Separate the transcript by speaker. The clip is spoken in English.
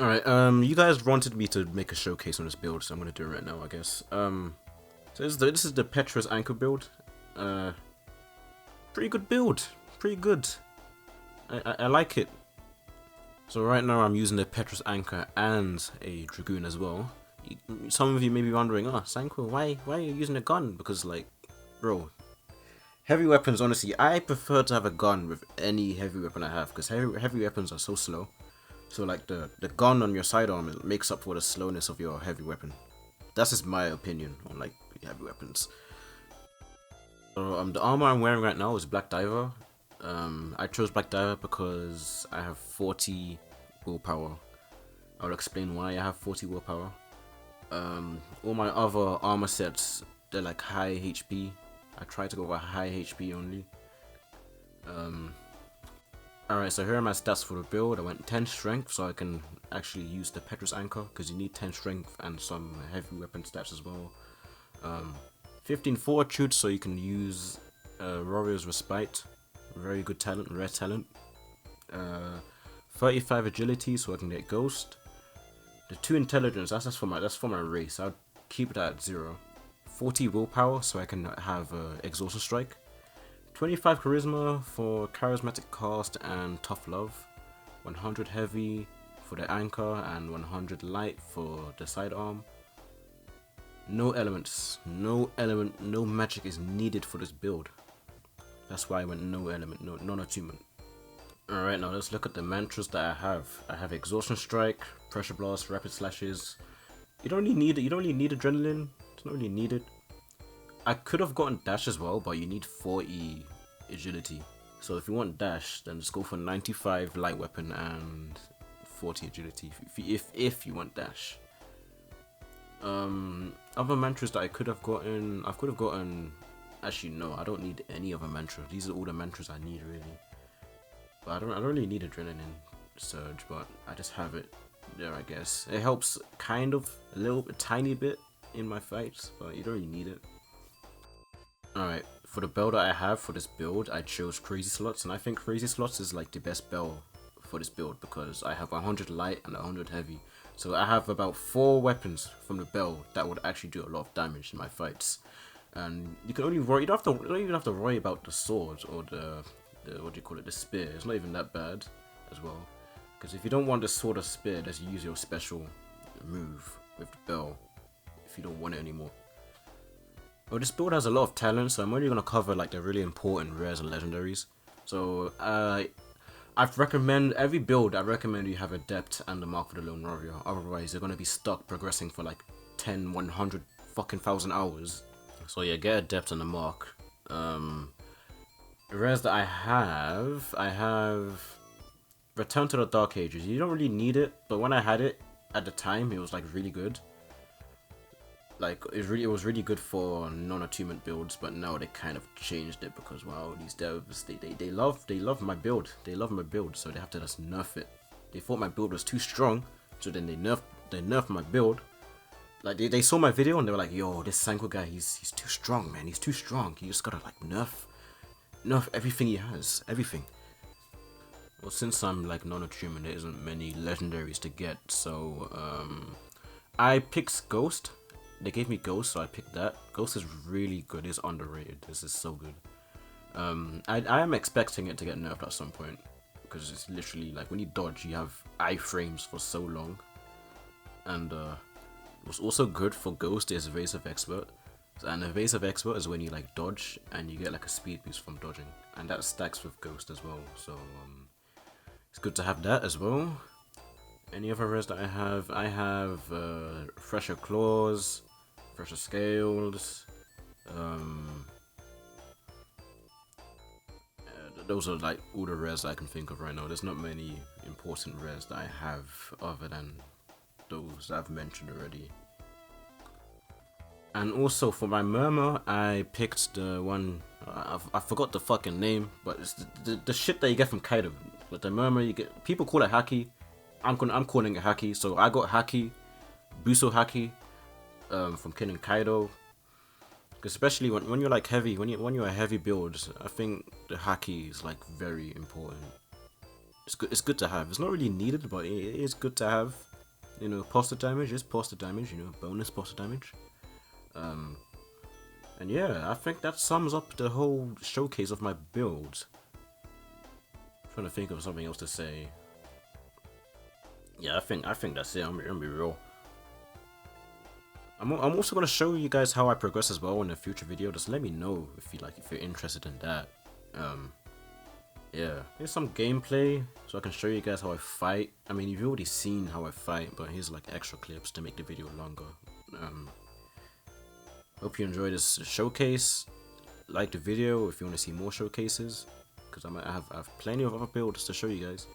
Speaker 1: Alright, you guys wanted me to make a showcase on this build, so I'm gonna do it right now, I guess. So this is the Petra's anchor build. Uh, Pretty good build. Pretty good. I like it. So right now I'm using the Petra's anchor and a dragoon as well. Some of you may be wondering, oh, Sanko, why are you using a gun? Because like, bro, heavy weapons. Honestly, I prefer to have a gun with any heavy weapon I have, because heavy weapons are so slow. So like the gun on your sidearm, it makes up for the slowness of your heavy weapon. That's just my opinion on like heavy weapons. So the armor I'm wearing right now is Black Diver. I chose Black Diver because I have 40 willpower. I'll explain why I have 40 willpower. All my other armor sets, they're like high HP. I try to go for high HP only. Alright, so here are my stats for the build. I went 10 strength so I can actually use the Petra's anchor, because you need 10 strength and some heavy weapon stats as well. 15 fortitude so you can use Warrior's Respite. Very good talent, rare talent. 35 agility so I can get Ghost. The 2 intelligence, that's for my race. I'll keep that at 0. 40 willpower so I can have exhaustion strike. 25 charisma for charismatic cast and tough love. 100 heavy for the anchor and 100 light for the sidearm. No elements, no magic is needed for this build. That's why I went no element, no non-attunement. Alright, now let's look at the mantras that I have. I have exhaustion strike, pressure blast, rapid slashes. You don't really need it. You don't really need adrenaline. It's not really needed. I could have gotten dash as well, but you need 40 agility. So if you want dash, then just go for 95 light weapon and 40 agility if you want dash. Other mantras that I could have gotten, actually no, I don't need any other mantra. These are all the mantras I need really. But I don't really need adrenaline surge, but I just have it there, I guess. It helps kind of a tiny bit in my fights, but you don't really need it. Alright, for the bell that I have for this build, I chose Crazy Slots, and I think Crazy Slots is like the best bell for this build because I have 100 light and 100 heavy. So I have about 4 weapons from the bell that would actually do a lot of damage in my fights. And you can only worry, you don't even have to worry about the sword or the what do you call it, the spear. It's not even that bad as well. Because if you don't want the sword or spear, just use your special move with the bell if you don't want it anymore. Well, this build has a lot of talent, so I'm only going to cover like the really important rares and legendaries. So every build I recommend you have Adept and the Mark of the Lone Warrior. Otherwise you're going to be stuck progressing for like 10, 100 fucking thousand hours. So yeah, get Adept and the Mark. The rares that I have Return to the Dark Ages. You don't really need it, but when I had it at the time, it was like really good. Like it was really good for non-attunement builds, but now they kind of changed it because wow, these devs they love my build. They love my build, so they have to just nerf it. They thought my build was too strong, so then they nerfed my build. Like they saw my video and they were like, yo, this Sanko guy, he's too strong, man. He's too strong. You just gotta like nerf everything he has, everything. Well, since I'm like non-attunement, there isn't many legendaries to get, so I picked Ghost. They gave me Ghost, so I picked that. Ghost is really good. It's underrated. This is so good. I am expecting it to get nerfed at some point because it's literally like when you dodge, you have iframes for so long. And what's also good for Ghost is Evasive Expert. And Evasive Expert is when you like dodge and you get like a speed boost from dodging, and that stacks with Ghost as well. So it's good to have that as well. Any other rares that I have? I have Fresher Claws, Fresher Scales. Those are like all the rares I can think of right now. There's not many important rares that I have other than those that I've mentioned already. And also for my murmur, I picked the one, I forgot the fucking name, but it's the shit that you get from Kaido. But the murmur you get, people call it Haki. I'm calling it Haki. So I got Haki, Buso Haki, from Kin and Kaido. Especially when you're like heavy, when you're a heavy build, I think the Haki is like very important. It's good to have. It's not really needed, but it is good to have. You know, positive damage is positive damage. You know, bonus positive damage. And yeah, I think that sums up the whole showcase of my build. Trying to think of something else to say. Yeah, I think that's it. I'm gonna be real. I'm also gonna show you guys how I progress as well in a future video. Just let me know if you're interested in that. Yeah, here's some gameplay so I can show you guys how I fight. I mean, you've already seen how I fight, but here's like extra clips to make the video longer. Hope you enjoy this showcase. Like the video if you want to see more showcases, because I have plenty of other builds to show you guys.